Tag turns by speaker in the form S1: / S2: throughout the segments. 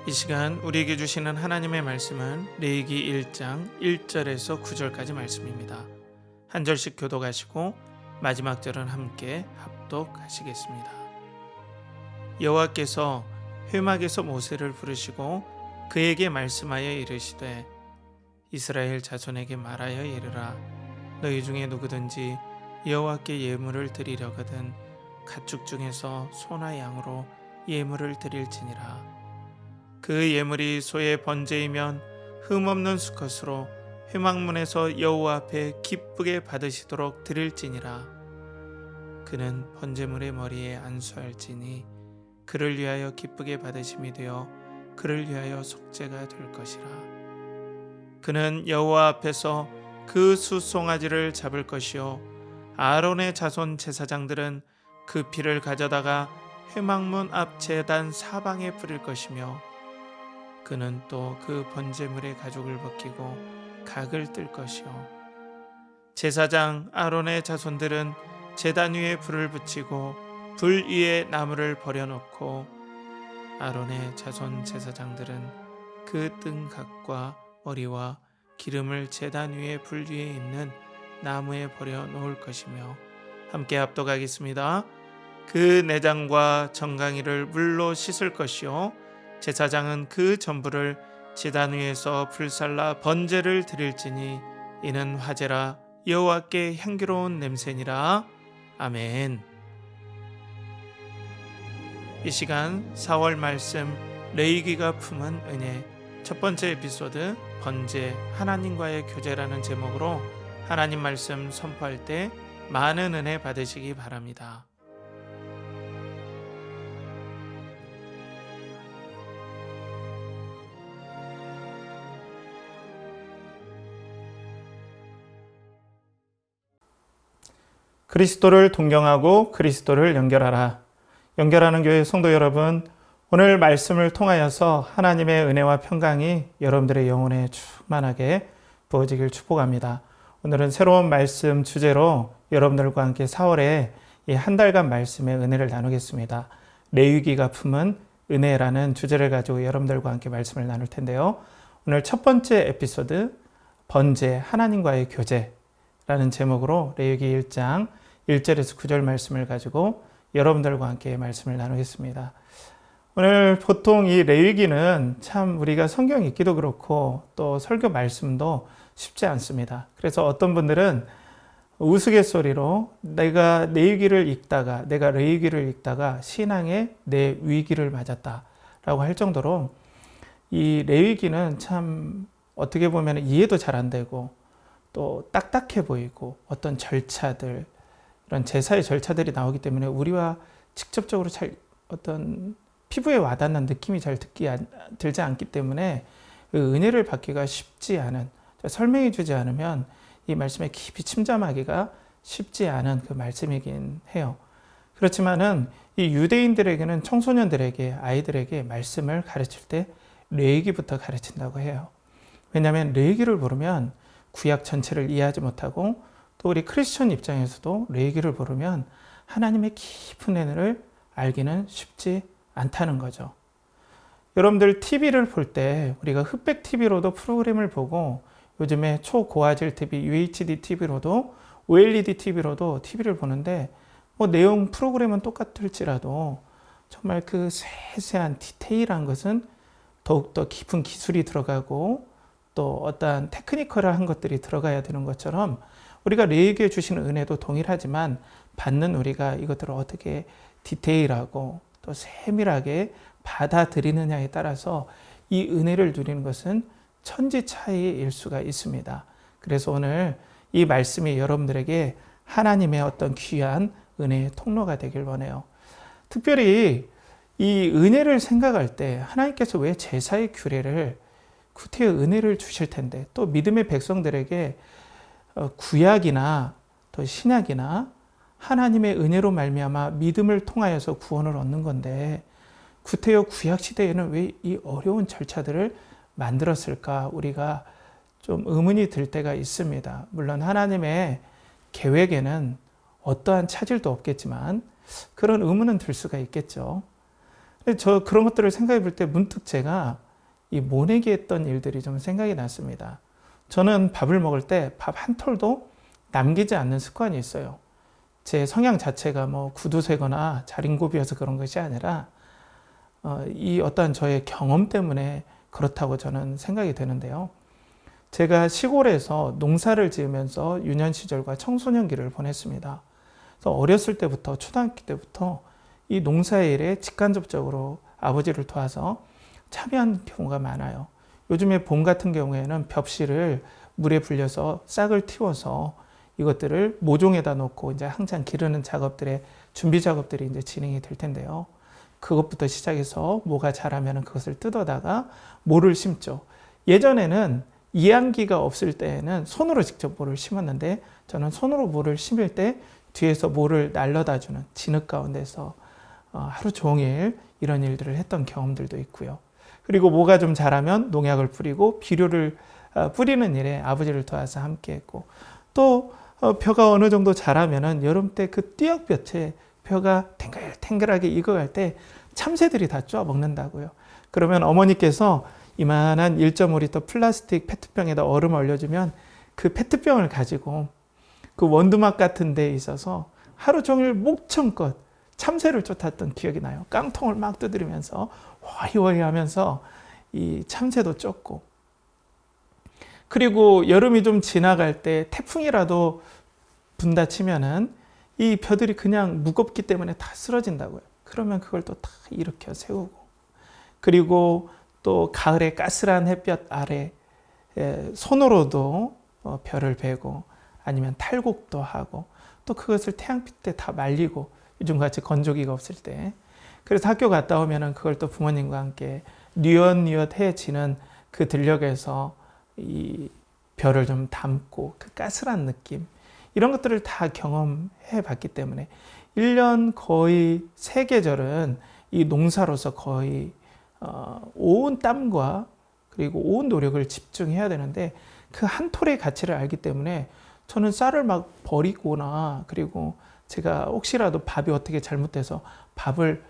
S1: 이 시간 우리에게 주시는 하나님의 말씀은 레위기 1장 1절에서 9절까지 말씀입니다. 한 절씩 교독하시고 마지막 절은 함께 합독하시겠습니다. 여호와께서 회막에서 모세를 부르시고 그에게 말씀하여 이르시되 이스라엘 자손에게 말하여 이르라. 너희 중에 누구든지 여호와께 예물을 드리려거든 가축 중에서 소나 양으로 예물을 드릴지니라. 그 예물이 소의 번제이면 흠없는 수컷으로 회막문에서 여호와 앞에 기쁘게 받으시도록 드릴지니라. 그는 번제물의 머리에 안수할지니 그를 위하여 기쁘게 받으심이 되어 그를 위하여 속죄가 될 것이라. 그는 여호와 앞에서 그 수송아지를 잡을 것이요 아론의 자손 제사장들은 그 피를 가져다가 회막문 앞 제단 사방에 뿌릴 것이며 그는 또 그 번제물의 가죽을 벗기고 각을 뜰 것이요 제사장 아론의 자손들은 제단 위에 불을 붙이고 불 위에 나무를 버려놓고 아론의 자손 제사장들은 그 등각과 머리와 기름을 제단 위에 불 위에 있는 나무에 버려놓을 것이며 함께 합독하겠습니다. 그 내장과 정강이를 물로 씻을 것이요 제사장은 그 전부를 제단 위에서 불살라 번제를 드릴지니 이는 화제라 여호와께 향기로운 냄새니라. 아멘. 이 시간 4월 말씀 레위기가 품은 은혜 첫 번째 에피소드 번제 하나님과의 교제라는 제목으로 하나님 말씀 선포할 때 많은 은혜 받으시기 바랍니다. 그리스도를 동경하고 그리스도를 연결하라. 연결하는 교회 성도 여러분, 오늘 말씀을 통하여서 하나님의 은혜와 평강이 여러분들의 영혼에 충만하게 부어지길 축복합니다. 오늘은 새로운 말씀 주제로 여러분들과 함께 4월에 이 한 달간 말씀의 은혜를 나누겠습니다. 레위기가 품은 은혜라는 주제를 가지고 여러분들과 함께 말씀을 나눌 텐데요. 오늘 첫 번째 에피소드 번제 하나님과의 교제라는 제목으로 레위기 1장 1절에서 9절 말씀을 가지고 여러분들과 함께 말씀을 나누겠습니다. 오늘 보통 이 레위기는 참 우리가 성경 읽기도 그렇고 또 설교 말씀도 쉽지 않습니다. 그래서 어떤 분들은 우스갯소리로 내가 레위기를 읽다가 신앙에 내 위기를 맞았다라고 할 정도로 이 레위기는 참 어떻게 보면 이해도 잘 안 되고 또 딱딱해 보이고 어떤 절차들 이런 제사의 절차들이 나오기 때문에 우리와 직접적으로 잘 어떤 피부에 와닿는 느낌이 잘 들지 않기 때문에 그 은혜를 받기가 쉽지 않은, 설명해 주지 않으면 이 말씀에 깊이 침잠하기가 쉽지 않은 그 말씀이긴 해요. 그렇지만은 이 유대인들에게는 청소년들에게 아이들에게 말씀을 가르칠 때 레위기부터 가르친다고 해요. 왜냐하면 레위기를 모르면 구약 전체를 이해하지 못하고 또 우리 크리스천 입장에서도 레위기를 모르면 하나님의 깊은 은혜를 알기는 쉽지 않다는 거죠. 여러분들 TV를 볼 때 우리가 흑백 TV로도 프로그램을 보고 요즘에 초고화질 TV, UHD TV로도 OLED TV로도 TV를 보는데 내용 프로그램은 똑같을지라도 정말 그 세세한 디테일한 것은 더욱더 깊은 기술이 들어가고 또 어떠한 테크니컬한 것들이 들어가야 되는 것처럼 우리가 레위기에 주시는 은혜도 동일하지만 받는 우리가 이것들을 어떻게 디테일하고 또 세밀하게 받아들이느냐에 따라서 이 은혜를 누리는 것은 천지 차이일 수가 있습니다. 그래서 오늘 이 말씀이 여러분들에게 하나님의 어떤 귀한 은혜의 통로가 되길 원해요. 특별히 이 은혜를 생각할 때 하나님께서 왜 제사의 규례를 구태여 은혜를 주실 텐데 또 믿음의 백성들에게 구약이나 또 신약이나 하나님의 은혜로 말미암아 믿음을 통하여서 구원을 얻는 건데 구태여 구약 시대에는 왜 이 어려운 절차들을 만들었을까 우리가 좀 의문이 들 때가 있습니다. 물론 하나님의 계획에는 어떠한 차질도 없겠지만 그런 의문은 들 수가 있겠죠. 근데 저 그런 것들을 생각해 볼 때 문득 제가 이 모내기 했던 일들이 좀 생각이 났습니다. 저는 밥을 먹을 때 밥 한 톨도 남기지 않는 습관이 있어요. 제 성향 자체가 뭐 구두쇠거나 자린고비여서 그런 것이 아니라 이 어떠한 저의 경험 때문에 그렇다고 저는 생각이 되는데요. 제가 시골에서 농사를 지으면서 유년 시절과 청소년기를 보냈습니다. 그래서 어렸을 때부터 초등학교 때부터 이 농사일에 직간접적으로 아버지를 도와서 참여한 경우가 많아요. 요즘에 봄 같은 경우에는 벽실을 물에 불려서 싹을 틔워서 이것들을 모종에다 놓고 이제 항상 기르는 작업들의 준비 작업들이 이제 진행이 될 텐데요. 그것부터 시작해서 모가 자라면 그것을 뜯어다가 모를 심죠. 예전에는 이안기가 없을 때에는 손으로 직접 모를 심었는데 저는 손으로 모를 심을 때 뒤에서 모를 날려다 주는 진흙 가운데서 하루 종일 이런 일들을 했던 경험들도 있고요. 그리고 모가 좀 자라면 농약을 뿌리고 비료를 뿌리는 일에 아버지를 도와서 함께 했고, 또 벼가 어느 정도 자라면은 여름 때 그 띄역볕에 벼가 탱글탱글하게 익어갈 때 참새들이 다 쪼아 먹는다고요. 그러면 어머니께서 이만한 1.5리터 플라스틱 페트병에다 얼음을 얼려주면 그 페트병을 가지고 그 원두막 같은 데에 있어서 하루 종일 목청껏 참새를 쫓았던 기억이 나요. 깡통을 막 두드리면서 와이와이 하면서 이 참새도 쫓고, 그리고 여름이 좀 지나갈 때 태풍이라도 분다 치면은 이 벼들이 그냥 무겁기 때문에 다 쓰러진다고요. 그러면 그걸 또 다 일으켜 세우고, 그리고 또 가을에 까슬한 햇볕 아래 손으로도 벼를 베고 아니면 탈곡도 하고, 또 그것을 태양빛 때 다 말리고, 요즘같이 건조기가 없을 때. 그래서 학교 갔다 오면은 그걸 또 부모님과 함께 뉘엿뉘엿해지는 그 들녘에서 이 벼를 좀 담고 그 까슬한 느낌, 이런 것들을 다 경험해 봤기 때문에 1년 거의 3계절은 이 농사로서 거의 온 땀과 그리고 온 노력을 집중해야 되는데, 그 한 톨의 가치를 알기 때문에 저는 쌀을 막 버리거나, 그리고 제가 혹시라도 밥이 어떻게 잘못돼서 밥을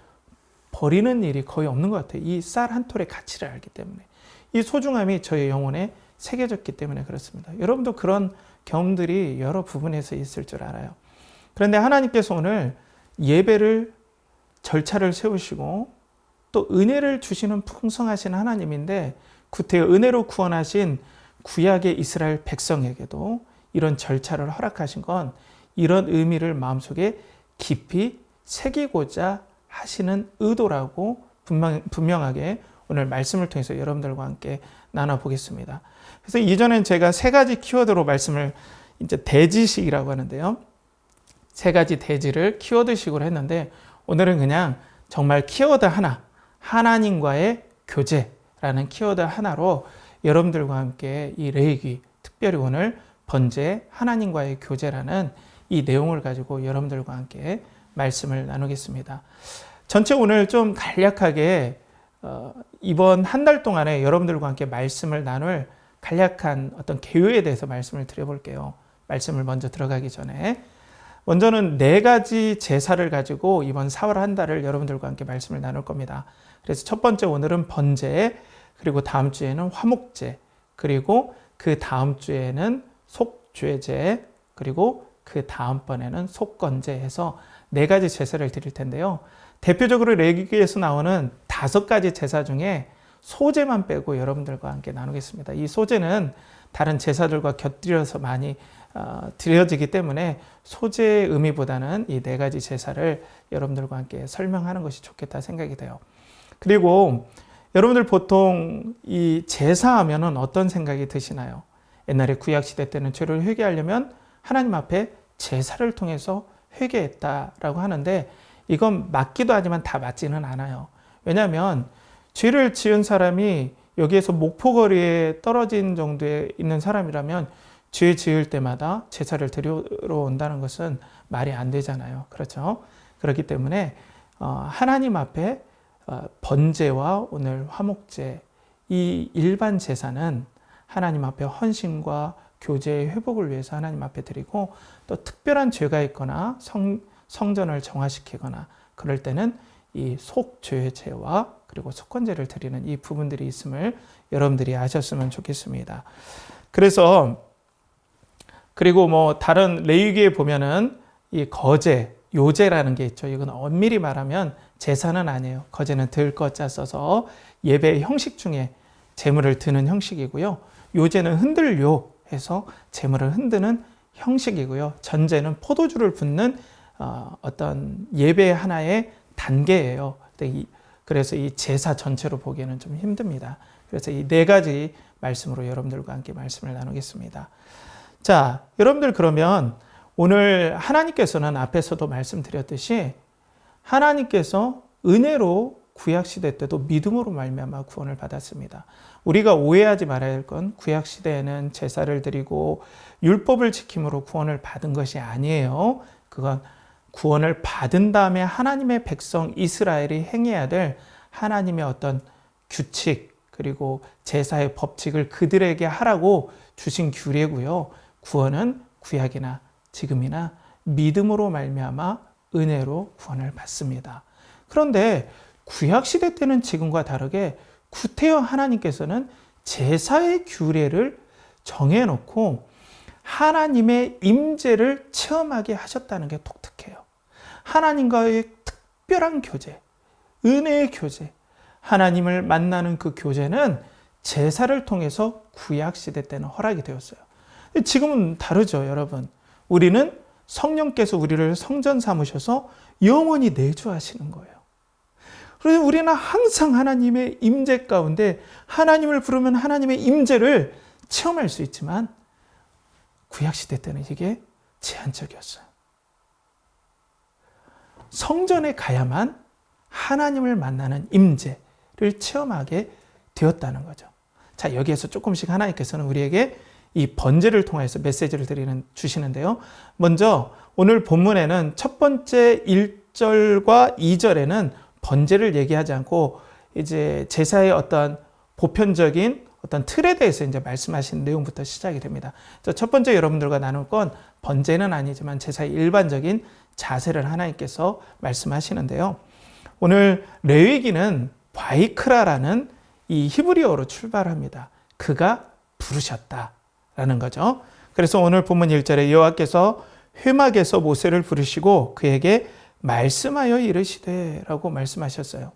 S1: 버리는 일이 거의 없는 것 같아요. 이 쌀 한 톨의 가치를 알기 때문에. 이 소중함이 저의 영혼에 새겨졌기 때문에 그렇습니다. 여러분도 그런 경험들이 여러 부분에서 있을 줄 알아요. 그런데 하나님께서 오늘 예배를 절차를 세우시고 또 은혜를 주시는 풍성하신 하나님인데, 구태여 은혜로 구원하신 구약의 이스라엘 백성에게도 이런 절차를 허락하신 건 이런 의미를 마음속에 깊이 새기고자 하시는 의도라고 분명하게 오늘 말씀을 통해서 여러분들과 함께 나눠보겠습니다. 그래서 이전엔 제가 3가지 키워드로 말씀을, 이제 대지식이라고 하는데요. 3가지 대지를 키워드식으로 했는데, 오늘은 그냥 정말 키워드 하나, 하나님과의 교제라는 키워드 하나로 여러분들과 함께 이 레위기, 특별히 오늘 번제 하나님과의 교제라는 이 내용을 가지고 여러분들과 함께 말씀을 나누겠습니다. 전체 오늘 좀 간략하게 이번 한 달 동안에 여러분들과 함께 말씀을 나눌 간략한 어떤 계획에 대해서 말씀을 드려볼게요. 말씀을 먼저 들어가기 전에 먼저는 4가지 제사를 가지고 이번 4월 한 달을 여러분들과 함께 말씀을 나눌 겁니다. 그래서 첫 번째 오늘은 번제, 그리고 다음 주에는 화목제, 그리고 그 다음 주에는 속죄제, 그리고 그 다음번에는 속건제 해서 4가지 제사를 드릴 텐데요. 대표적으로 레위기에서 나오는 5가지 제사 중에 소제만 빼고 여러분들과 함께 나누겠습니다. 이 소제는 다른 제사들과 곁들여서 많이 드려지기 때문에 소제의 의미보다는 이 4가지 제사를 여러분들과 함께 설명하는 것이 좋겠다 생각이 돼요. 그리고 여러분들 보통 이 제사하면은 어떤 생각이 드시나요? 옛날에 구약시대 때는 죄를 회개하려면 하나님 앞에 제사를 통해서 회개했다라고 하는데, 이건 맞기도 하지만 다 맞지는 않아요. 왜냐하면 죄를 지은 사람이 여기에서 목포거리에 떨어진 정도에 있는 사람이라면 죄 지을 때마다 제사를 드리러 온다는 것은 말이 안 되잖아요. 그렇죠? 그렇기 때문에 하나님 앞에 번제와 오늘 화목제, 이 일반 제사는 하나님 앞에 헌신과 교제의 회복을 위해서 하나님 앞에 드리고, 또 특별한 죄가 있거나 성전을 정화시키거나 그럴 때는 이 속죄제와 그리고 속건제를 드리는 이 부분들이 있음을 여러분들이 아셨으면 좋겠습니다. 그래서 그리고 뭐 다른 레위기에 보면은 이 거제, 요제라는 게 있죠. 이건 엄밀히 말하면 제사는 아니에요. 거제는 들거자 써서 예배의 형식 중에 제물을 드는 형식이고요. 요제는 흔들요 해서 제물을 흔드는 형식이고요. 전제는 포도주를 붓는 어떤 예배 하나의 단계예요. 그래서 이 제사 전체로 보기에는 좀 힘듭니다. 그래서 이 네 가지 말씀으로 여러분들과 함께 말씀을 나누겠습니다. 자, 여러분들 그러면 오늘 하나님께서는 앞에서도 말씀드렸듯이 하나님께서 은혜로 구약시대 때도 믿음으로 말미암아 구원을 받았습니다. 우리가 오해하지 말아야 할 건 구약시대에는 제사를 드리고 율법을 지킴으로 구원을 받은 것이 아니에요. 그건 구원을 받은 다음에 하나님의 백성 이스라엘이 행해야 될 하나님의 어떤 규칙 그리고 제사의 법칙을 그들에게 하라고 주신 규례고요. 구원은 구약이나 지금이나 믿음으로 말미암아 은혜로 구원을 받습니다. 그런데 구약시대 때는 지금과 다르게 구태여 하나님께서는 제사의 규례를 정해놓고 하나님의 임재를 체험하게 하셨다는 게 독특해요. 하나님과의 특별한 교제, 은혜의 교제, 하나님을 만나는 그 교제는 제사를 통해서 구약시대 때는 허락이 되었어요. 지금은 다르죠, 여러분. 우리는 성령께서 우리를 성전 삼으셔서 영원히 내주하시는 거예요. 그래서 우리는 항상 하나님의 임재 가운데 하나님을 부르면 하나님의 임재를 체험할 수 있지만 구약시대 때는 이게 제한적이었어요. 성전에 가야만 하나님을 만나는 임재를 체험하게 되었다는 거죠. 자, 여기에서 조금씩 하나님께서는 우리에게 이 번제를 통해서 메시지를 주시는데요. 먼저 오늘 본문에는 첫 번째 1절과 2절에는 번제를 얘기하지 않고 이제 제사의 어떤 보편적인 어떤 틀에 대해서 이제 말씀하신 내용부터 시작이 됩니다. 첫 번째 여러분들과 나눌 건 번제는 아니지만 제사의 일반적인 자세를 하나님께서 말씀하시는데요. 오늘 레위기는 바이크라라는 이 히브리어로 출발합니다. 그가 부르셨다라는 거죠. 그래서 오늘 본문 1절에 여호와께서 회막에서 모세를 부르시고 그에게 말씀하여 이르시되라고 말씀하셨어요.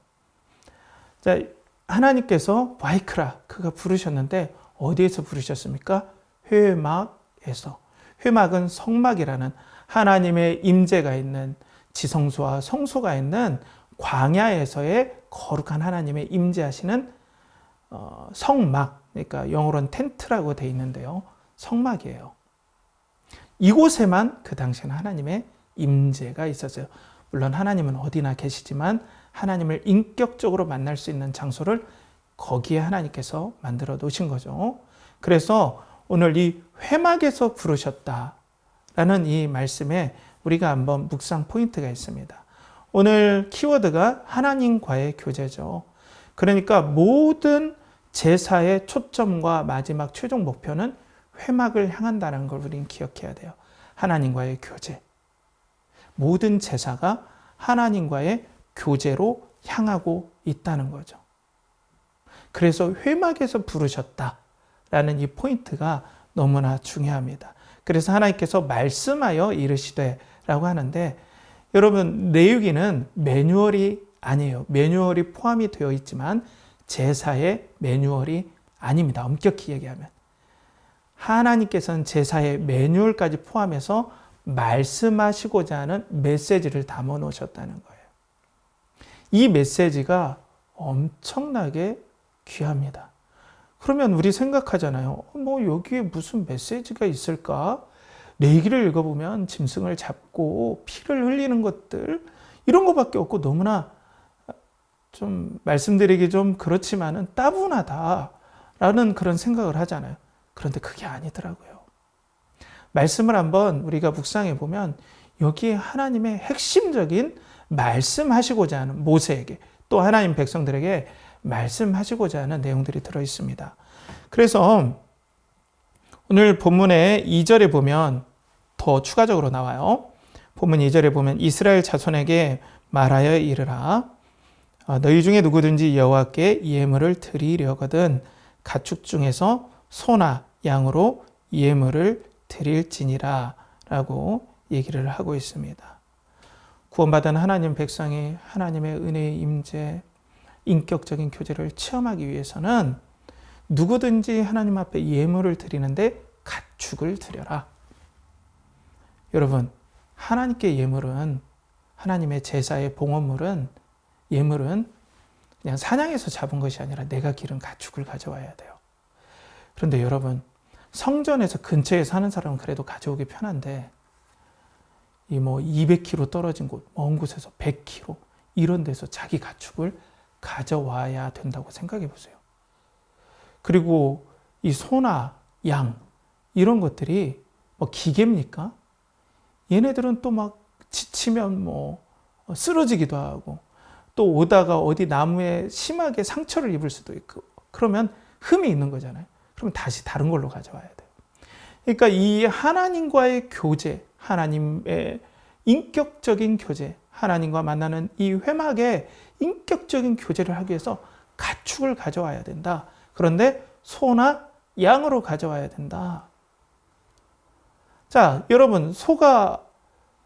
S1: 자, 하나님께서 바이크라 그가 부르셨는데 어디에서 부르셨습니까? 회막에서. 회막은 성막이라는 하나님의 임재가 있는 지성소와 성소가 있는 광야에서의 거룩한 하나님의 임재하시는 성막, 그러니까 영어로는 텐트라고 되어 있는데요. 성막이에요. 이곳에만 그 당시에는 하나님의 임재가 있었어요. 물론 하나님은 어디나 계시지만 하나님을 인격적으로 만날 수 있는 장소를 거기에 하나님께서 만들어 놓으신 거죠. 그래서 오늘 이 회막에서 부르셨다라는 이 말씀에 우리가 한번 묵상 포인트가 있습니다. 오늘 키워드가 하나님과의 교제죠. 그러니까 모든 제사의 초점과 마지막 최종 목표는 회막을 향한다는 걸 우리는 기억해야 돼요. 하나님과의 교제. 모든 제사가 하나님과의 교제로 향하고 있다는 거죠. 그래서 회막에서 부르셨다라는 이 포인트가 너무나 중요합니다. 그래서 하나님께서 말씀하여 이르시되라고 하는데 여러분 레위기는 매뉴얼이 아니에요. 매뉴얼이 포함이 되어 있지만 제사의 매뉴얼이 아닙니다. 엄격히 얘기하면. 하나님께서는 제사의 매뉴얼까지 포함해서 말씀하시고자 하는 메시지를 담아 놓으셨다는 거예요. 이 메시지가 엄청나게 귀합니다. 그러면 우리 생각하잖아요. 뭐 여기에 무슨 메시지가 있을까? 레위기를 읽어보면 짐승을 잡고 피를 흘리는 것들 이런 것밖에 없고 너무나 좀 말씀드리기 좀 그렇지만은 따분하다라는 그런 생각을 하잖아요. 그런데 그게 아니더라고요. 말씀을 한번 우리가 묵상해 보면 여기에 하나님의 핵심적인 말씀하시고자 하는 모세에게 또 하나님 백성들에게 말씀하시고자 하는 내용들이 들어 있습니다. 그래서 오늘 본문의 2절에 보면 더 추가적으로 나와요. 본문 2절에 보면 이스라엘 자손에게 말하여 이르라. 너희 중에 누구든지 여호와께 예물을 드리려거든 가축 중에서 소나 양으로 예물을 드릴지니라 라고 얘기를 하고 있습니다. 구원받은 하나님 백성이 하나님의 은혜의 임재, 인격적인 교제를 체험하기 위해서는 누구든지 하나님 앞에 예물을 드리는데 가축을 드려라. 여러분, 하나님께 예물은, 하나님의 제사의 봉헌물은, 예물은 그냥 사냥해서 잡은 것이 아니라 내가 기른 가축을 가져와야 돼요. 그런데 여러분, 성전에서 근처에 사는 사람은 그래도 가져오기 편한데 이 200km 떨어진 곳, 먼 곳에서 100km 이런 데서 자기 가축을 가져와야 된다고 생각해 보세요. 그리고 이 소나 양 이런 것들이 기계입니까? 얘네들은 또 막 지치면 쓰러지기도 하고 또 오다가 어디 나무에 심하게 상처를 입을 수도 있고 그러면 흠이 있는 거잖아요. 그럼 다시 다른 걸로 가져와야 돼요. 그러니까 이 하나님과의 교제, 하나님의 인격적인 교제, 하나님과 만나는 이 회막에 인격적인 교제를 하기 위해서 가축을 가져와야 된다. 그런데 소나 양으로 가져와야 된다. 자, 여러분, 소가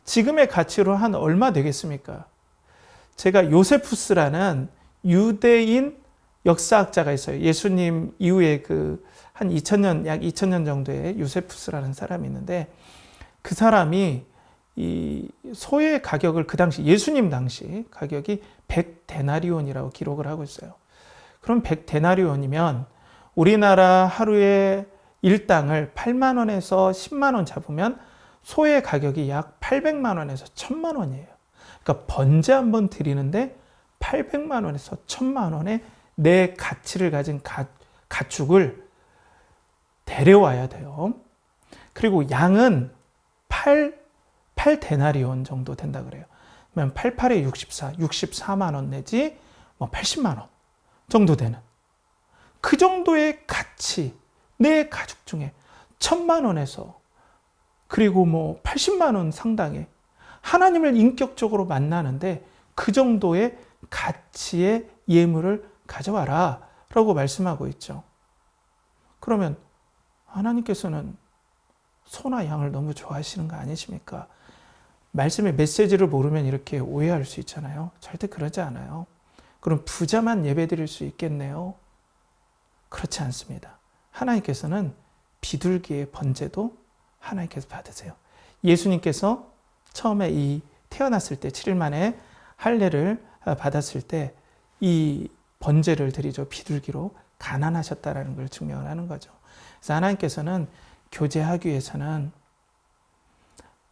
S1: 지금의 가치로 한 얼마 되겠습니까? 제가 요세푸스라는 유대인 역사학자가 있어요. 예수님 이후에 한 2000년, 약 2000년 정도의 요세푸스라는 사람이 있는데 그 사람이 이 소의 가격을 그 당시, 예수님 당시 가격이 100데나리온이라고 기록을 하고 있어요. 그럼 100데나리온이면 우리나라 하루에 일당을 8만 원에서 10만 원 잡으면 소의 가격이 약 800만 원에서 1000만 원이에요. 그러니까 번제 한번 드리는데 800만 원에서 1000만 원의 내 가치를 가진 가축을 데려와야 돼요. 그리고 양은 8데나리온 정도 된다 그래요. 그러면 88에 64, 64만 원 내지 80만 원 정도 되는 그 정도의 가치, 내 가축 중에 1000만 원에서 그리고 80만 원 상당의 하나님을 인격적으로 만나는데 그 정도의 가치의 예물을 가져와라 라고 말씀하고 있죠. 그러면 하나님께서는 소나 양을 너무 좋아하시는 거 아니십니까? 말씀의 메시지를 모르면 이렇게 오해할 수 있잖아요. 절대 그러지 않아요. 그럼 부자만 예배드릴 수 있겠네요? 그렇지 않습니다. 하나님께서는 비둘기의 번제도 하나님께서 받으세요. 예수님께서 처음에 태어났을 때 7일 만에 할례를 받았을 때 이 번제를 드리죠. 비둘기로 가난하셨다라는 걸 증명을 하는 거죠. 그래서 하나님께서는 교제하기 위해서는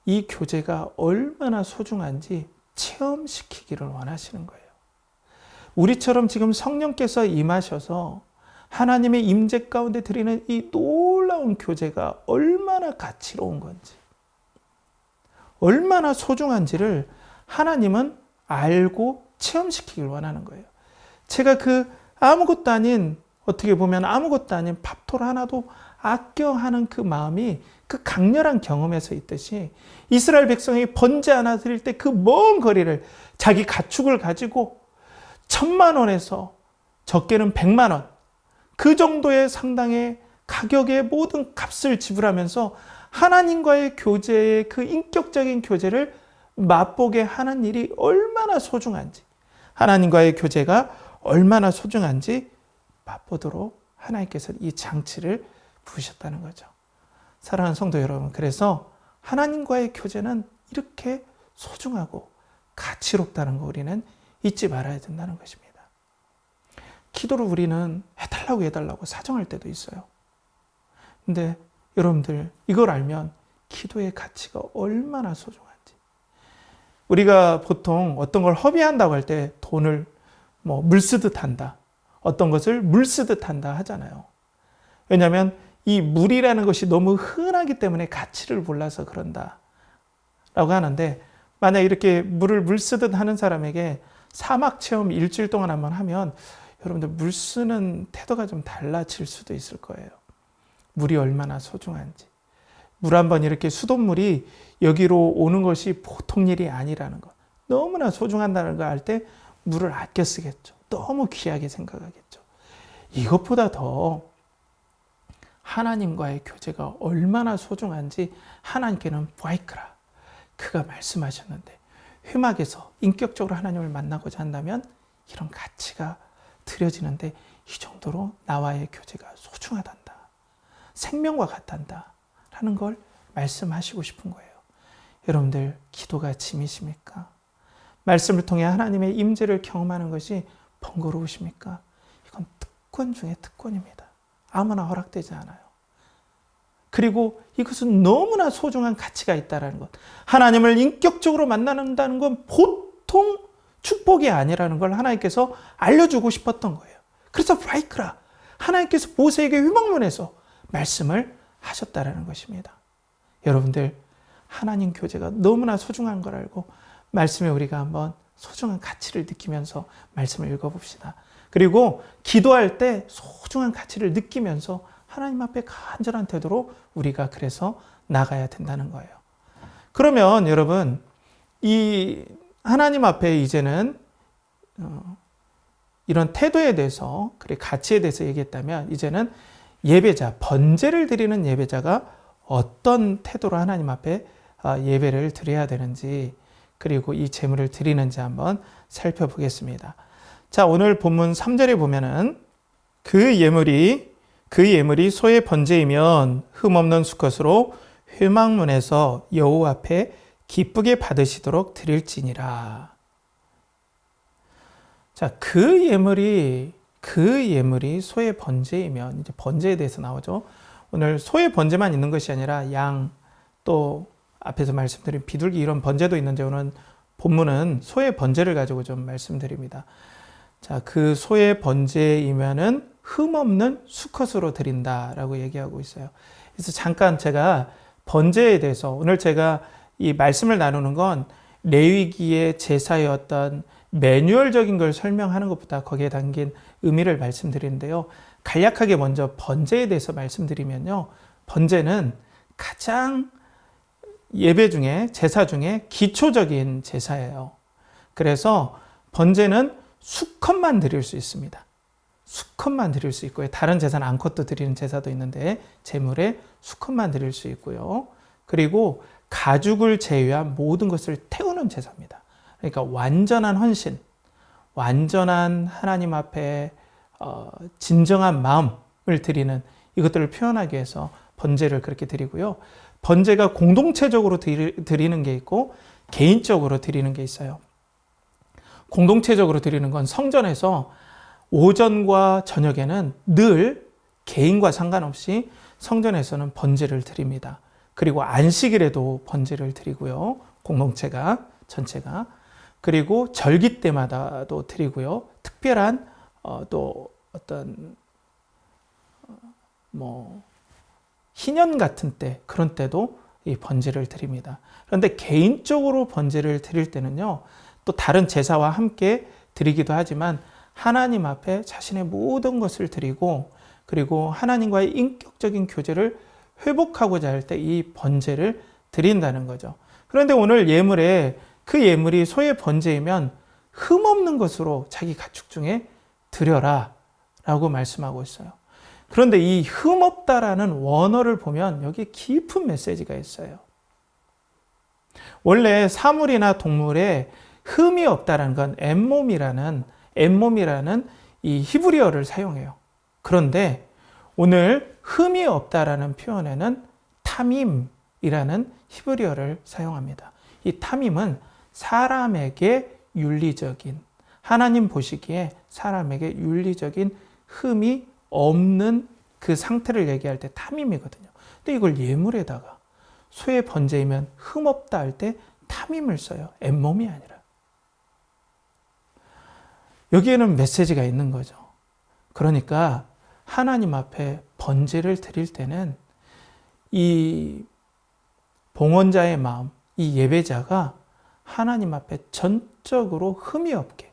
S1: 이 교제가 얼마나 소중한지 체험시키기를 원하시는 거예요. 우리처럼 지금 성령께서 임하셔서 하나님의 임재 가운데 드리는 이 놀라운 교제가 얼마나 가치로운 건지, 얼마나 소중한지를 하나님은 알고 체험시키길 원하는 거예요. 제가 아무것도 아닌, 어떻게 보면 아무것도 아닌 밥톨 하나도 아껴 하는 그 마음이 그 강렬한 경험에서 있듯이 이스라엘 백성이 번제 하나 드릴 때 그 먼 거리를 자기 가축을 가지고 1000만 원에서 적게는 100만 원, 그 정도의 상당의 가격의 모든 값을 지불하면서 하나님과의 교제의 그 인격적인 교제를 맛보게 하는 일이 얼마나 소중한지, 하나님과의 교제가 얼마나 소중한지 맛보도록 하나님께서 이 장치를 부으셨다는 거죠. 사랑하는 성도 여러분, 그래서 하나님과의 교제는 이렇게 소중하고 가치롭다는 거 우리는 잊지 말아야 된다는 것입니다. 기도를 우리는 해달라고 사정할 때도 있어요. 근데 여러분들 이걸 알면 기도의 가치가 얼마나 소중한지. 우리가 보통 어떤 걸 허비한다고 할 때 돈을 물 쓰듯 한다, 어떤 것을 물 쓰듯 한다 하잖아요. 왜냐하면 이 물이라는 것이 너무 흔하기 때문에 가치를 몰라서 그런다 라고 하는데, 만약 이렇게 물을 물 쓰듯 하는 사람에게 사막 체험 일주일 동안 한번 하면 여러분들 물 쓰는 태도가 좀 달라질 수도 있을 거예요. 물이 얼마나 소중한지, 물 한번 이렇게 수돗물이 여기로 오는 것이 보통 일이 아니라는 것, 너무나 소중하다는 걸 알 때 물을 아껴 쓰겠죠. 너무 귀하게 생각하겠죠. 이것보다 더 하나님과의 교제가 얼마나 소중한지 하나님께는 바이크라, 그가 말씀하셨는데, 회막에서 인격적으로 하나님을 만나고자 한다면 이런 가치가 드려지는데, 이 정도로 나와의 교제가 소중하단다, 생명과 같단다 라는 걸 말씀하시고 싶은 거예요. 여러분들, 기도가 짐이십니까? 말씀을 통해 하나님의 임재를 경험하는 것이 번거로우십니까? 이건 특권 중에 특권입니다. 아무나 허락되지 않아요. 그리고 이것은 너무나 소중한 가치가 있다는 것. 하나님을 인격적으로 만나는다는 건 보통 축복이 아니라는 걸 하나님께서 알려주고 싶었던 거예요. 그래서 바이크라, 하나님께서 모세에게 회막문에서 말씀을 하셨다라는 것입니다. 여러분들, 하나님 교제가 너무나 소중한 걸 알고 말씀에 우리가 한번 소중한 가치를 느끼면서 말씀을 읽어봅시다. 그리고 기도할 때 소중한 가치를 느끼면서 하나님 앞에 간절한 태도로 우리가 그래서 나가야 된다는 거예요. 그러면 여러분, 이 하나님 앞에 이제는 이런 태도에 대해서, 그리고 가치에 대해서 얘기했다면, 이제는 예배자, 번제를 드리는 예배자가 어떤 태도로 하나님 앞에 예배를 드려야 되는지, 그리고 이 제물을 드리는지 한번 살펴보겠습니다. 자, 오늘 본문 3절에 보면은 그 예물이 소의 번제이면 흠없는 수컷으로 회막문에서 여호와 앞에 기쁘게 받으시도록 드릴지니라. 자, 그 예물이 소의 번제이면, 이제 번제에 대해서 나오죠. 오늘 소의 번제만 있는 것이 아니라 양, 또 앞에서 말씀드린 비둘기, 이런 번제도 있는데 오늘 본문은 소의 번제를 가지고 좀 말씀드립니다. 자, 그 소의 번제이면은 흠없는 수컷으로 드린다라고 얘기하고 있어요. 그래서 잠깐 제가 번제에 대해서, 오늘 제가 이 말씀을 나누는 건 레위기의 제사의 어떤 매뉴얼적인 걸 설명하는 것보다 거기에 담긴 의미를 말씀드리는데요. 간략하게 먼저 번제에 대해서 말씀드리면요. 번제는 가장 예배 중에, 제사 중에 기초적인 제사예요. 그래서 번제는 수컷만 드릴 수 있습니다. 수컷만 드릴 수 있고요. 다른 제사는 암컷도 드리는 제사도 있는데 제물에 수컷만 드릴 수 있고요. 그리고 가죽을 제외한 모든 것을 태우는 제사입니다. 그러니까 완전한 헌신, 완전한 하나님 앞에 진정한 마음을 드리는, 이것들을 표현하기 위해서 번제를 그렇게 드리고요. 번제가 공동체적으로 드리는 게 있고 개인적으로 드리는 게 있어요. 공동체적으로 드리는 건 성전에서 오전과 저녁에는 늘 개인과 상관없이 성전에서는 번제를 드립니다. 그리고 안식일에도 번제를 드리고요. 공동체가, 전체가. 그리고 절기 때마다도 드리고요. 특별한 또 어떤 희년 같은 때, 그런 때도 이 번제를 드립니다. 그런데 개인적으로 번제를 드릴 때는요, 또 다른 제사와 함께 드리기도 하지만 하나님 앞에 자신의 모든 것을 드리고, 그리고 하나님과의 인격적인 교제를 회복하고자 할 때 이 번제를 드린다는 거죠. 그런데 오늘 예물에, 그 예물이 소의 번제이면 흠없는 것으로 자기 가축 중에 드려라 라고 말씀하고 있어요. 그런데 이 흠없다라는 원어를 보면 여기 깊은 메시지가 있어요. 원래 사물이나 동물에 흠이 없다라는 건 엠몸이라는 이 히브리어를 사용해요. 그런데 오늘 흠이 없다라는 표현에는 타밈이라는 히브리어를 사용합니다. 이 타밈은 사람에게 윤리적인, 하나님 보시기에 사람에게 윤리적인 흠이 없는 그 상태를 얘기할 때 타밈이거든요. 근데 이걸 예물에다가 소의 번제이면 흠없다 할 때 타밈을 써요. 엠몸이 아니라. 여기에는 메시지가 있는 거죠. 그러니까 하나님 앞에 번제를 드릴 때는 이 봉헌자의 마음, 이 예배자가 하나님 앞에 전적으로 흠이 없게,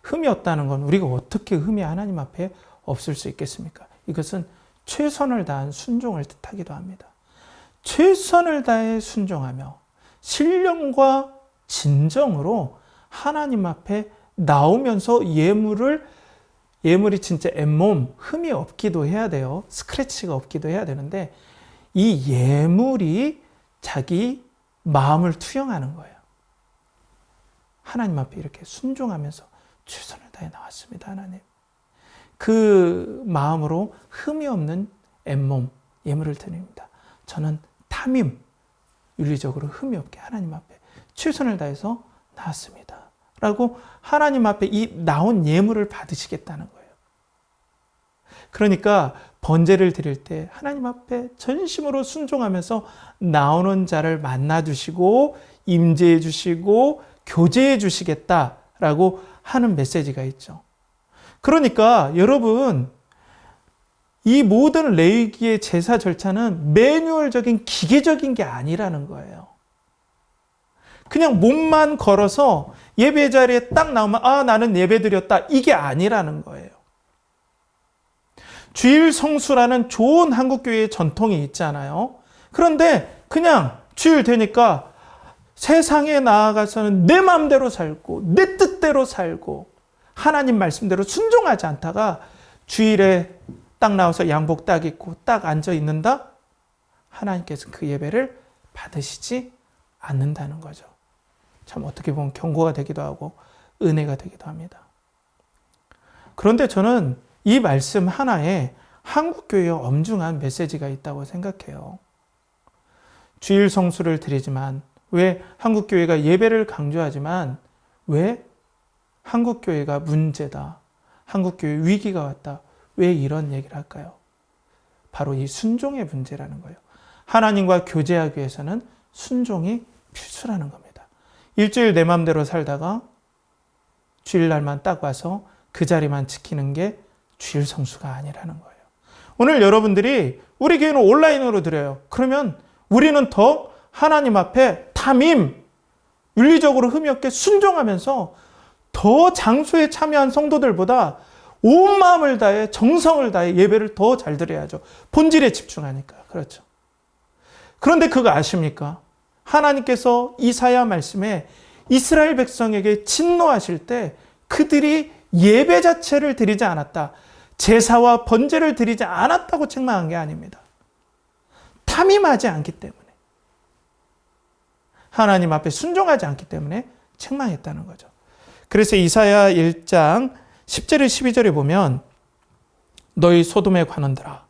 S1: 흠이 없다는 건 우리가 어떻게 흠이 하나님 앞에 없을 수 있겠습니까? 이것은 최선을 다한 순종을 뜻하기도 합니다. 최선을 다해 순종하며 신령과 진정으로 하나님 앞에 나오면서 예물이 진짜 잇몸, 흠이 없기도 해야 돼요. 스크래치가 없기도 해야 되는데 이 예물이 자기 마음을 투영하는 거예요. 하나님 앞에 이렇게 순종하면서 최선을 다해 나왔습니다, 하나님. 그 마음으로 흠이 없는 잇몸, 예물을 드립니다. 저는 탐임, 윤리적으로 흠이 없게 하나님 앞에 최선을 다해서 나왔습니다. 라고 하나님 앞에 이 나온 예물을 받으시겠다는 거예요. 그러니까 번제를 드릴 때 하나님 앞에 전심으로 순종하면서 나오는 자를 만나주시고 임재해 주시고 교제해 주시겠다라고 하는 메시지가 있죠. 그러니까 여러분, 이 모든 레위기의 제사 절차는 매뉴얼적인 기계적인 게 아니라는 거예요. 그냥 몸만 걸어서 예배 자리에 딱 나오면 나는 예배 드렸다, 이게 아니라는 거예요. 주일 성수라는 좋은 한국교회의 전통이 있잖아요. 그런데 그냥 주일 되니까 세상에 나아가서는 내 마음대로 살고 내 뜻대로 살고 하나님 말씀대로 순종하지 않다가 주일에 딱 나와서 양복 딱 입고 딱 앉아 있는다? 하나님께서 그 예배를 받으시지 않는다는 거죠. 참 어떻게 보면 경고가 되기도 하고 은혜가 되기도 합니다. 그런데 저는 이 말씀 하나에 한국교회의 엄중한 메시지가 있다고 생각해요. 주일 성수를 드리지만 왜 한국교회가 예배를 강조하지만 왜 한국교회가 문제다, 한국교회 위기가 왔다, 왜 이런 얘기를 할까요? 바로 이 순종의 문제라는 거예요. 하나님과 교제하기 위해서는 순종이 필수라는 겁니다. 일주일 내 맘대로 살다가 주일날만 딱 와서 그 자리만 지키는 게 주일 성수가 아니라는 거예요. 오늘 여러분들이 우리 교회는 온라인으로 드려요. 그러면 우리는 더 하나님 앞에 탐임, 윤리적으로 흠이 없게 순종하면서 더 장소에 참여한 성도들보다 온 마음을 다해 정성을 다해 예배를 더 잘 드려야죠. 본질에 집중하니까. 그렇죠. 그런데 그거 아십니까? 하나님께서 이사야 말씀에 이스라엘 백성에게 진노하실 때 그들이 예배 자체를 드리지 않았다, 제사와 번제를 드리지 않았다고 책망한 게 아닙니다. 탐임하지 않기 때문에, 하나님 앞에 순종하지 않기 때문에 책망했다는 거죠. 그래서 이사야 1장 10절에 12절에 보면 너희 소돔의 관원들아,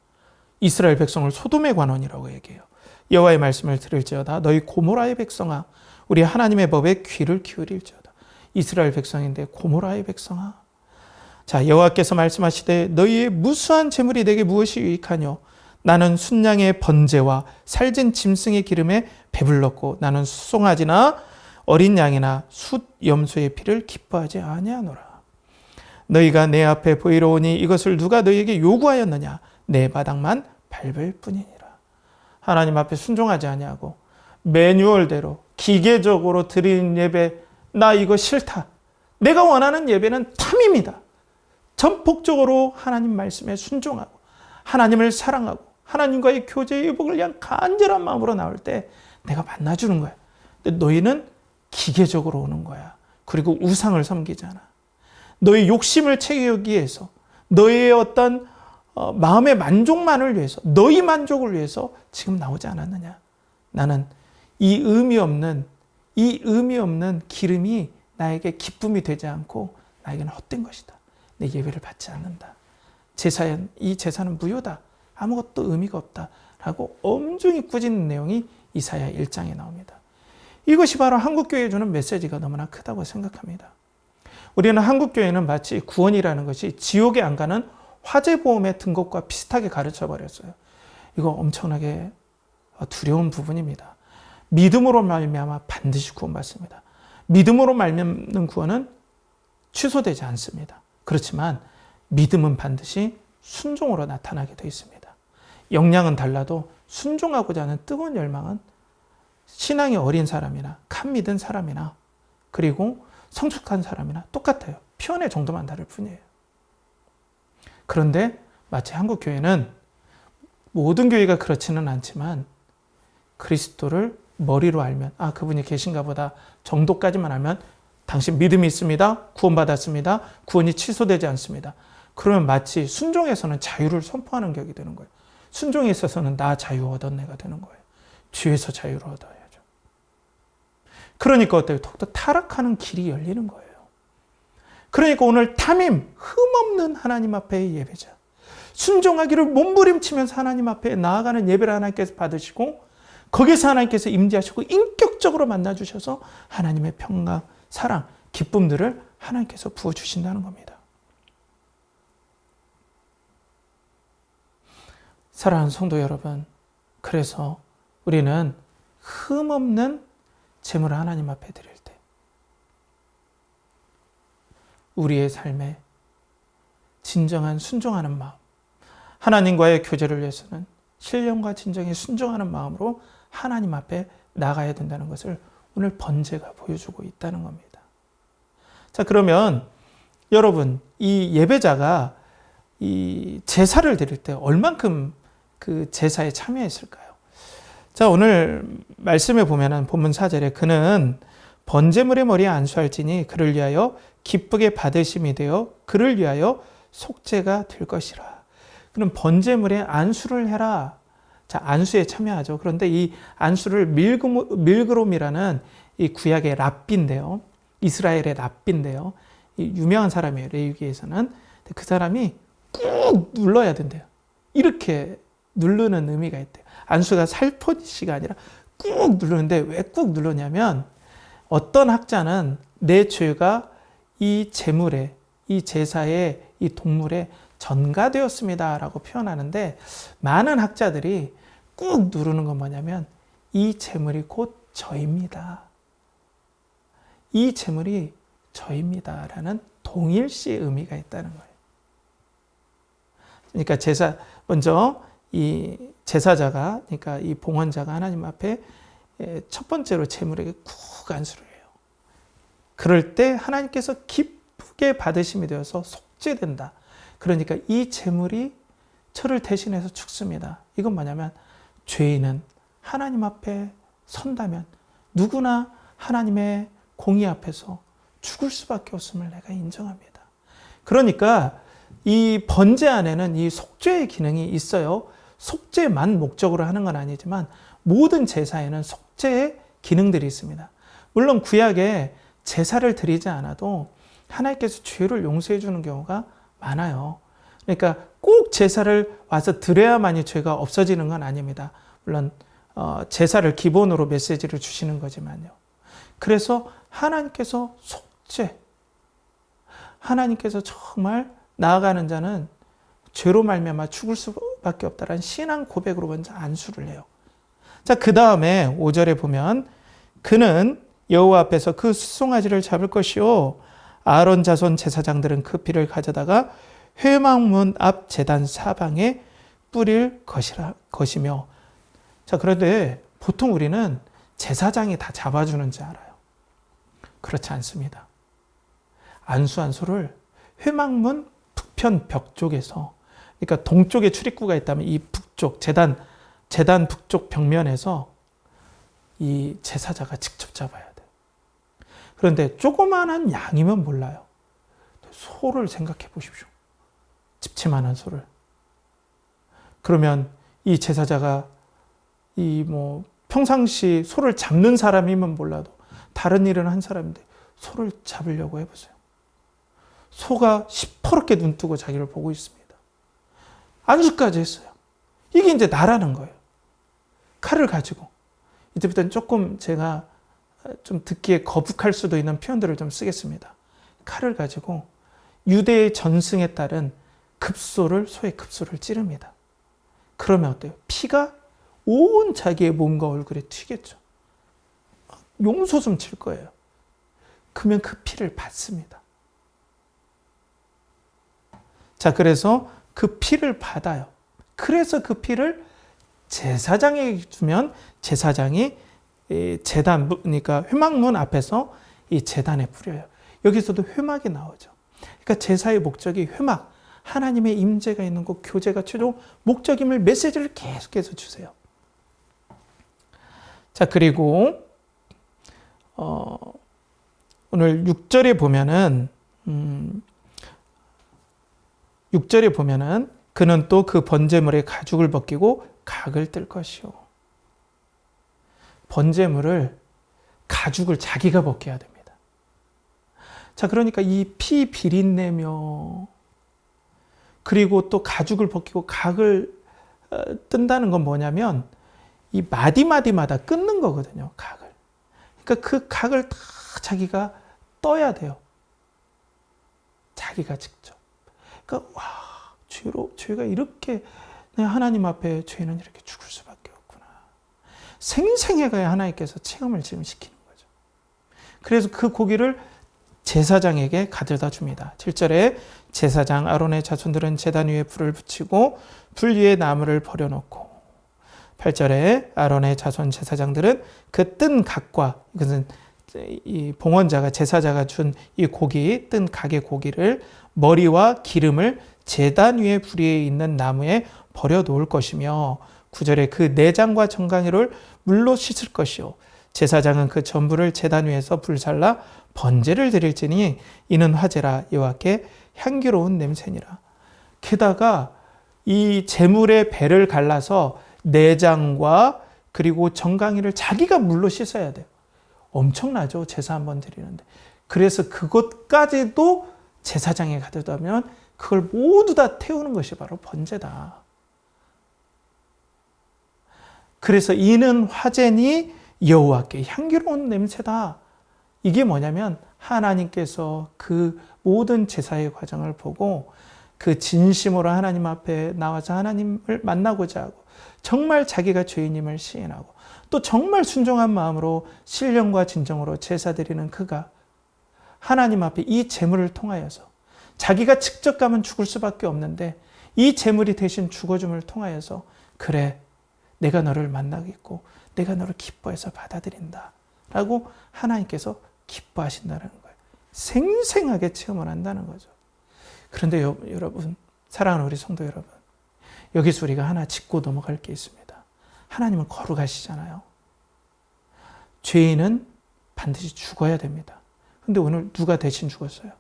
S1: 이스라엘 백성을 소돔의 관원이라고 얘기해요. 여호와의 말씀을 들을지어다 너희 고모라의 백성아, 우리 하나님의 법에 귀를 기울일지어다. 이스라엘 백성인데 고모라의 백성아. 자, 여호와께서 말씀하시되 너희의 무수한 재물이 내게 무엇이 유익하뇨? 나는 순양의 번제와 살진 짐승의 기름에 배불렀고 나는 수송아지나 어린 양이나 숫 염소의 피를 기뻐하지 아니하노라. 너희가 내 앞에 보이러 오니 이것을 누가 너희에게 요구하였느냐? 내 바닥만 밟을 뿐이니라. 하나님 앞에 순종하지 아니하고 매뉴얼대로 기계적으로 드리는 예배, 나 이거 싫다, 내가 원하는 예배는 탐임이다, 전폭적으로 하나님 말씀에 순종하고 하나님을 사랑하고 하나님과의 교제의 회복을 위한 간절한 마음으로 나올 때 내가 만나주는 거야. 근데 너희는 기계적으로 오는 거야. 그리고 우상을 섬기잖아. 너의 욕심을 채우기 위해서, 너의 어떤 마음의 만족만을 위해서, 너희 만족을 위해서 지금 나오지 않았느냐. 나는 이 의미 없는 기름이 나에게 기쁨이 되지 않고 나에게는 헛된 것이다. 내 예배를 받지 않는다. 이 제사는 무효다. 아무것도 의미가 없다. 라고 엄중히 꾸짖는 내용이 이사야 1장에 나옵니다. 이것이 바로 한국교회에 주는 메시지가 너무나 크다고 생각합니다. 우리는 한국교회는 마치 구원이라는 것이 지옥에 안 가는 화재보험의 등급과 비슷하게 가르쳐버렸어요. 이거 엄청나게 두려운 부분입니다. 믿음으로 말미암아 반드시 구원받습니다. 믿음으로 말미암는 구원은 취소되지 않습니다. 그렇지만 믿음은 반드시 순종으로 나타나게 되어 있습니다. 역량은 달라도 순종하고자 하는 뜨거운 열망은 신앙이 어린 사람이나 칸 믿은 사람이나 그리고 성숙한 사람이나 똑같아요. 표현의 정도만 다를 뿐이에요. 그런데 마치 한국교회는 모든 교회가 그렇지는 않지만 그리스도를 머리로 알면 그분이 계신가 보다 정도까지만 알면 당신 믿음이 있습니다. 구원받았습니다. 구원이 취소되지 않습니다. 그러면 마치 순종에서는 자유를 선포하는 격이 되는 거예요. 순종에 있어서는 나 자유 얻었네가 되는 거예요. 죄에서 자유를 얻어야죠. 그러니까 어때요? 더욱더 타락하는 길이 열리는 거예요. 그러니까 오늘 탐임, 흠없는 하나님 앞에의 예배자, 순종하기를 몸부림치면서 하나님 앞에 나아가는 예배를 하나님께서 받으시고 거기서 하나님께서 임재하시고 인격적으로 만나주셔서 하나님의 평강, 사랑, 기쁨들을 하나님께서 부어주신다는 겁니다. 사랑하는 성도 여러분, 그래서 우리는 흠없는 제물을 하나님 앞에 드릴 때 우리의 삶에 진정한 순종하는 마음, 하나님과의 교제를 위해서는 신령과 진정에 순종하는 마음으로 하나님 앞에 나가야 된다는 것을 오늘 번제가 보여주고 있다는 겁니다. 자, 그러면 여러분, 이 예배자가 이 제사를 드릴 때 얼만큼 그 제사에 참여했을까요? 자, 오늘 말씀에 보면은 본문 4절에 그는 번제물의 머리에 안수할지니 그를 위하여 기쁘게 받으심이 되어 그를 위하여 속죄가 될 것이라. 그럼 번제물에 안수를 해라. 자, 안수에 참여하죠. 그런데 이 안수를 밀그롬이라는 이 구약의 랍비인데요. 이스라엘의 랍비인데요. 이 유명한 사람이에요. 레위기에서는. 그 사람이 꾹 눌러야 된대요. 이렇게 누르는 의미가 있대요. 안수가 살포시가 아니라 꾹 누르는데 왜 꾹 누르냐면 어떤 학자는 내 죄가 이 제물에, 이 제사에, 이 동물에 전가되었습니다 라고 표현하는데 많은 학자들이 꾹 누르는 건 뭐냐면 이 제물이 곧 저입니다. 이 제물이 저입니다 라는 동일시 의미가 있다는 거예요. 그러니까 먼저 이 제사자가, 그러니까 이 봉헌자가 하나님 앞에 첫 번째로 제물에게 쿡 안수를 해요. 그럴 때 하나님께서 기쁘게 받으심이 되어서 속죄된다. 그러니까 이 제물이 저를 대신해서 죽습니다. 이건 뭐냐면 죄인은 하나님 앞에 선다면 누구나 하나님의 공의 앞에서 죽을 수밖에 없음을 내가 인정합니다. 그러니까 이 번제 안에는 이 속죄의 기능이 있어요. 속죄만 목적으로 하는 건 아니지만 모든 제사에는 속죄의 기능들이 있습니다. 물론 구약에 제사를 드리지 않아도 하나님께서 죄를 용서해 주는 경우가 많아요. 그러니까 꼭 제사를 와서 드려야만이 죄가 없어지는 건 아닙니다. 물론 제사를 기본으로 메시지를 주시는 거지만요. 그래서 하나님께서 속죄, 하나님께서 정말 나아가는 자는 죄로 말미암아 죽을 수밖에 없다라는 신앙 고백으로 먼저 안수를 해요. 자, 그 다음에 5절에 보면 그는 여호와 앞에서 그 수송아지를 잡을 것이요 아론 자손 제사장들은 그 피를 가져다가 회막문 앞 제단 사방에 뿌릴 것이며. 자, 그런데 보통 우리는 제사장이 다 잡아주는 줄 알아요. 그렇지 않습니다. 안수한 소를 회막문 북편 벽 쪽에서, 그러니까 동쪽에 출입구가 있다면 이 북쪽 제단 북쪽 벽면에서 이 제사자가 직접 잡아야 돼요. 그런데 조그만한 양이면 몰라요. 소를 생각해 보십시오. 집치만한 소를. 그러면 이 제사자가 평상시 소를 잡는 사람이면 몰라도 다른 일은 한 사람인데 소를 잡으려고 해보세요. 소가 시퍼렇게 눈 뜨고 자기를 보고 있습니다. 안수까지 했어요. 이게 이제 나라는 거예요. 칼을 가지고. 이제부터는 조금 제가 좀 듣기에 거북할 수도 있는 표현들을 좀 쓰겠습니다. 칼을 가지고 유대의 전승에 따른 소의 급소를 찌릅니다. 그러면 어때요? 피가 온 자기의 몸과 얼굴에 튀겠죠. 용솟음 칠 거예요. 그러면 그 피를 받습니다. 자, 그래서 그 피를 받아요. 그래서 그 피를 제사장에게 주면 제사장이 제단, 그러니까 회막문 앞에서 이 제단에 뿌려요. 여기서도 회막이 나오죠. 그러니까 제사의 목적이 회막, 하나님의 임재가 있는 곳, 교제가 최종 목적임을 메시지를 계속해서 주세요. 자, 그리고 오늘 6절에 보면은 그는 또 그 번제물의 가죽을 벗기고 각을 뜰 것이요. 번제물을 가죽을 자기가 벗겨야 됩니다. 자, 그러니까 이 피 비린내며 그리고 또 가죽을 벗기고 각을 뜬다는 건 뭐냐면 이 마디마디마다 끊는 거거든요. 각을. 그러니까 그 각을 다 자기가 떠야 돼요. 자기가 직접. 그러니까 와, 죄가 이렇게 하나님 앞에 죄는 이렇게 죽을 수밖에 없구나. 생생해가야 하나님께서 체험을 지금 시키는 거죠. 그래서 그 고기를 제사장에게 가져다 줍니다. 7절에 제사장 아론의 자손들은 제단 위에 불을 붙이고 불 위에 나무를 버려놓고 8절에 아론의 자손 제사장들은 그 뜬 각과 이것은 이 봉헌자가 제사자가 준 이 고기 뜬 각의 고기를 머리와 기름을 제단 위에 불 위에 있는 나무에 버려 놓을 것이며 9절에 그 내장과 정강이를 물로 씻을 것이요 제사장은 그 전부를 제단 위에서 불살라 번제를 드릴지니 이는 화제라 여호와께 향기로운 냄새니라. 게다가 이 제물의 배를 갈라서 내장과 그리고 정강이를 자기가 물로 씻어야 돼요. 엄청나죠. 제사 한번 드리는데. 그래서 그것까지도 제사장에 가져다면 그걸 모두 다 태우는 것이 바로 번제다. 그래서 이는 화제니 여호와께 향기로운 냄새다. 이게 뭐냐면 하나님께서 그 모든 제사의 과정을 보고 그 진심으로 하나님 앞에 나와서 하나님을 만나고자 하고 정말 자기가 죄인임을 시인하고 또 정말 순종한 마음으로 신령과 진정으로 제사 드리는 그가 하나님 앞에 이 제물을 통하여서 자기가 직접 가면 죽을 수밖에 없는데 이 제물이 대신 죽어줌을 통하여서 그래 내가 너를 만나겠고 내가 너를 기뻐해서 받아들인다 라고 하나님께서 기뻐하신다는 거예요. 생생하게 체험을 한다는 거죠. 그런데 여러분, 사랑하는 우리 성도 여러분, 여기서 우리가 하나 짚고 넘어갈 게 있습니다. 하나님은 거룩하시잖아요. 죄인은 반드시 죽어야 됩니다. 근데 오늘 누가 대신 죽었어요?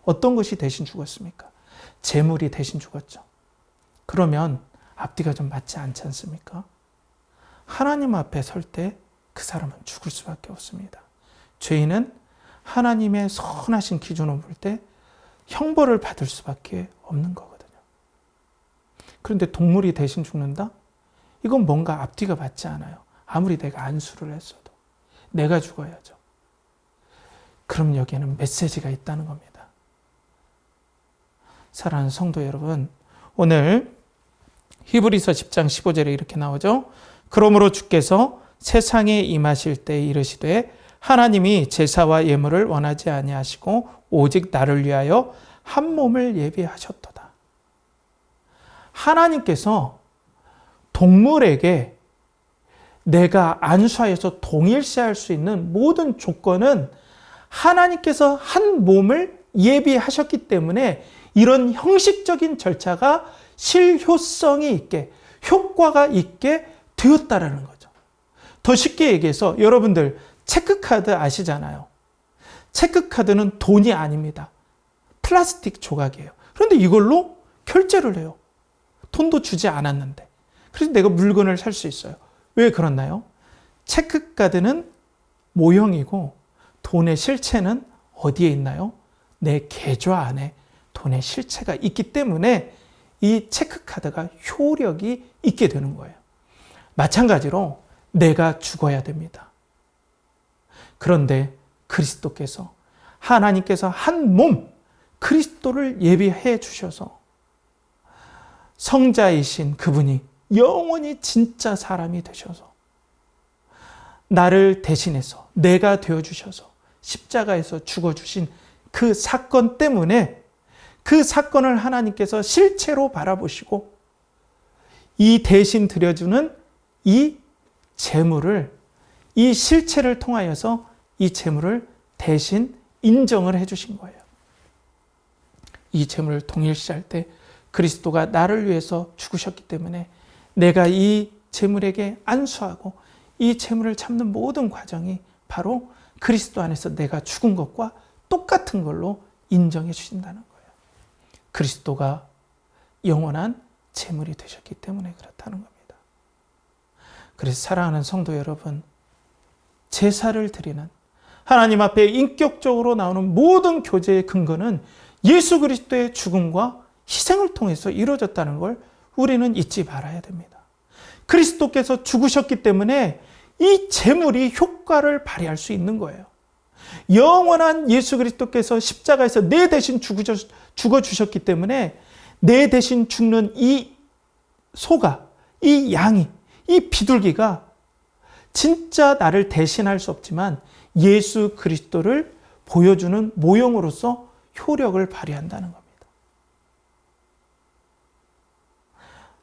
S1: 어떤 것이 대신 죽었습니까? 제물이 대신 죽었죠. 그러면 앞뒤가 좀 맞지 않지 않습니까? 하나님 앞에 설 때 그 사람은 죽을 수밖에 없습니다. 죄인은 하나님의 선하신 기준을 볼 때 형벌을 받을 수밖에 없는 거거든요. 그런데 동물이 대신 죽는다? 이건 뭔가 앞뒤가 맞지 않아요. 아무리 내가 안수를 했어도 내가 죽어야죠. 그럼 여기에는 메시지가 있다는 겁니다. 사랑하는 성도 여러분, 오늘 히브리서 10장 15절에 이렇게 나오죠. 그러므로 주께서 세상에 임하실 때 이르시되 하나님이 제사와 예물을 원하지 아니하시고 오직 나를 위하여 한 몸을 예비하셨도다. 하나님께서 동물에게 내가 안수하여서 동일시할 수 있는 모든 조건은 하나님께서 한 몸을 예비하셨기 때문에 이런 형식적인 절차가 실효성이 있게 효과가 있게 되었다라는 거죠. 더 쉽게 얘기해서 여러분들 체크카드 아시잖아요. 체크카드는 돈이 아닙니다. 플라스틱 조각이에요. 그런데 이걸로 결제를 해요. 돈도 주지 않았는데. 그래서 내가 물건을 살 수 있어요. 왜 그렇나요? 체크카드는 모형이고 돈의 실체는 어디에 있나요? 내 계좌 안에 돈의 실체가 있기 때문에 이 체크카드가 효력이 있게 되는 거예요. 마찬가지로 내가 죽어야 됩니다. 그런데 그리스도께서 하나님께서 한 몸 그리스도를 예비해 주셔서 성자이신 그분이 영원히 진짜 사람이 되셔서 나를 대신해서 내가 되어주셔서 십자가에서 죽어주신 그 사건 때문에 그 사건을 하나님께서 실체로 바라보시고 이 대신 드려주는 이 제물을 이 실체를 통하여서 이 제물을 대신 인정을 해주신 거예요. 이 제물을 동일시할 때 그리스도가 나를 위해서 죽으셨기 때문에 내가 이 제물에게 안수하고 이 제물을 잡는 모든 과정이 바로 그리스도 안에서 내가 죽은 것과 똑같은 걸로 인정해 주신다는 거예요. 그리스도가 영원한 제물이 되셨기 때문에 그렇다는 겁니다. 그래서 사랑하는 성도 여러분, 제사를 드리는 하나님 앞에 인격적으로 나오는 모든 교제의 근거는 예수 그리스도의 죽음과 희생을 통해서 이루어졌다는 걸 우리는 잊지 말아야 됩니다. 그리스도께서 죽으셨기 때문에 이 제물이 효과를 발휘할 수 있는 거예요. 영원한 예수 그리스도께서 십자가에서 내 대신 죽어주셨기 때문에 내 대신 죽는 이 소가, 이 양이, 이 비둘기가 진짜 나를 대신할 수 없지만 예수 그리스도를 보여주는 모형으로서 효력을 발휘한다는 겁니다.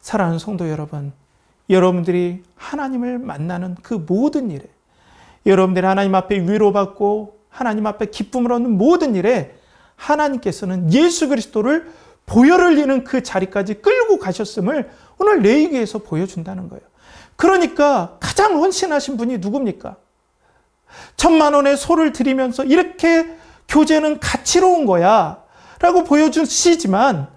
S1: 사랑하는 성도 여러분, 여러분들이 하나님을 만나는 그 모든 일에, 여러분들이 하나님 앞에 위로받고 하나님 앞에 기쁨을 얻는 모든 일에 하나님께서는 예수 그리스도를 보혈을 흘리는 그 자리까지 끌고 가셨음을 오늘 레위기에서 보여준다는 거예요. 그러니까 가장 헌신하신 분이 누굽니까? 1,000,000원의 소를 드리면서 이렇게 교제는 가치로운 거야 라고 보여주시지만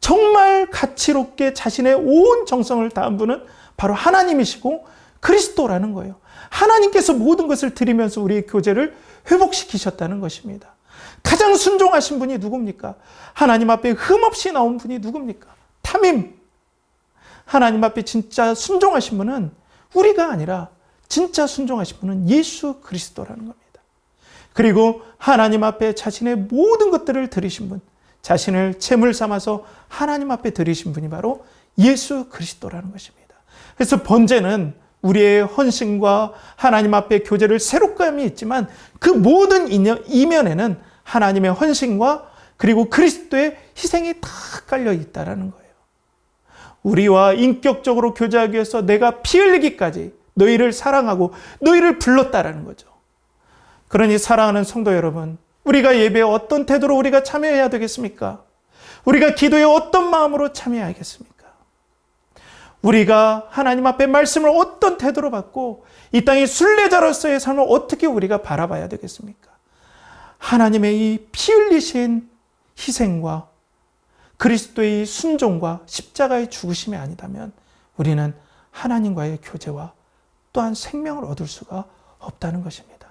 S1: 정말 가치롭게 자신의 온 정성을 다한 분은 바로 하나님이시고 그리스도라는 거예요. 하나님께서 모든 것을 드리면서 우리의 교제를 회복시키셨다는 것입니다. 가장 순종하신 분이 누굽니까? 하나님 앞에 흠없이 나온 분이 누굽니까? 탐임. 하나님 앞에 진짜 순종하신 분은 우리가 아니라 진짜 순종하신 분은 예수 그리스도라는 겁니다. 그리고 하나님 앞에 자신의 모든 것들을 드리신 분, 자신을 제물 삼아서 하나님 앞에 드리신 분이 바로 예수 그리스도라는 것입니다. 그래서 번제는 우리의 헌신과 하나님 앞에 교제를 새롭게 함이 있지만 그 모든 이면에는 하나님의 헌신과 그리고 그리스도의 희생이 다 깔려 있다는 거예요. 우리와 인격적으로 교제하기 위해서 내가 피 흘리기까지 너희를 사랑하고 너희를 불렀다라는 거죠. 그러니 사랑하는 성도 여러분, 우리가 예배에 어떤 태도로 우리가 참여해야 되겠습니까? 우리가 기도에 어떤 마음으로 참여해야겠습니까? 우리가 하나님 앞에 말씀을 어떤 태도로 받고 이 땅의 순례자로서의 삶을 어떻게 우리가 바라봐야 되겠습니까? 하나님의 이 피 흘리신 희생과 그리스도의 순종과 십자가의 죽으심이 아니다면 우리는 하나님과의 교제와 또한 생명을 얻을 수가 없다는 것입니다.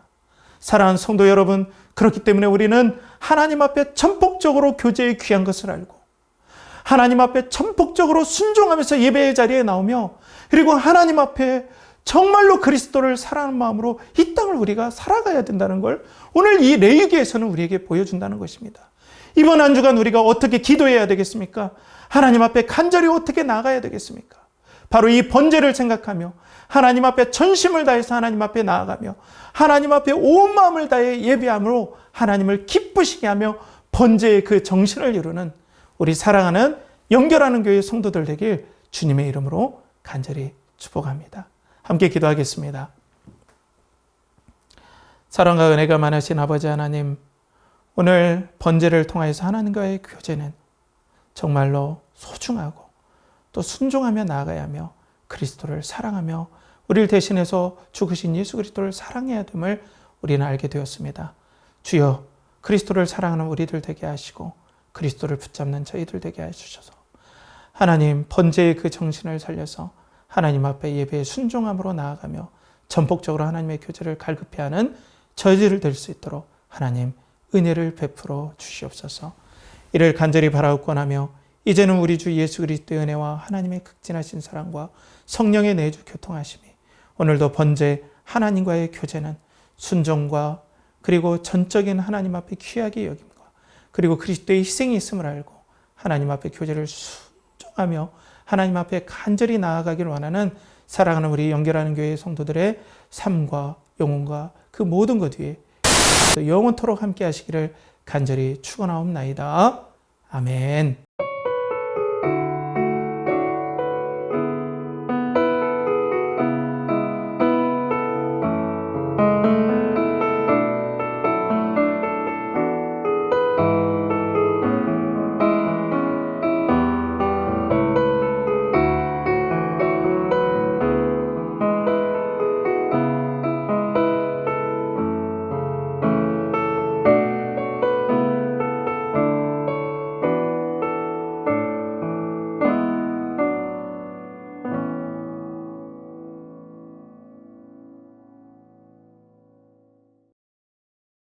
S1: 사랑하는 성도 여러분, 그렇기 때문에 우리는 하나님 앞에 전폭적으로 교제의 귀한 것을 알고 하나님 앞에 전폭적으로 순종하면서 예배의 자리에 나오며 그리고 하나님 앞에 정말로 그리스도를 사랑하는 마음으로 이 땅을 우리가 살아가야 된다는 걸 오늘 이 레위기에서는 우리에게 보여준다는 것입니다. 이번 한 주간 우리가 어떻게 기도해야 되겠습니까? 하나님 앞에 간절히 어떻게 나아가야 되겠습니까? 바로 이 번제를 생각하며 하나님 앞에 전심을 다해서 하나님 앞에 나아가며 하나님 앞에 온 마음을 다해 예배함으로 하나님을 기쁘시게 하며 번제의 그 정신을 이루는 우리 사랑하는 연결하는 교회 성도들 되길 주님의 이름으로 간절히 축복합니다. 함께 기도하겠습니다. 사랑과 은혜가 많으신 아버지 하나님, 오늘 번제를 통해서 하나님과의 교제는 정말로 소중하고 또 순종하며 나아가야 하며 그리스도를 사랑하며 우리를 대신해서 죽으신 예수 그리스도를 사랑해야 됨을 우리는 알게 되었습니다. 주여, 그리스도를 사랑하는 우리들 되게 하시고 그리스도를 붙잡는 저희들 되게 해주셔서 하나님 번제의 그 정신을 살려서 하나님 앞에 예배의 순종함으로 나아가며 전폭적으로 하나님의 교제를 갈급히 하는 저희들을 될 수 있도록 하나님 은혜를 베풀어 주시옵소서. 이를 간절히 바라옵고나며 이제는 우리 주 예수 그리스도의 은혜와 하나님의 극진하신 사랑과 성령의 내주 교통하심이 오늘도 번제 하나님과의 교제는 순종과 그리고 전적인 하나님 앞에 귀하게 여김과 그리고 그리스도의 희생이 있음을 알고 하나님 앞에 교제를 순종하며 하나님 앞에 간절히 나아가기를 원하는 사랑하는 우리 연결하는 교회의 성도들의 삶과 영혼과 그 모든 것 위에 또 영원토록 함께 하시기를 간절히 축원하옵나이다. 아멘.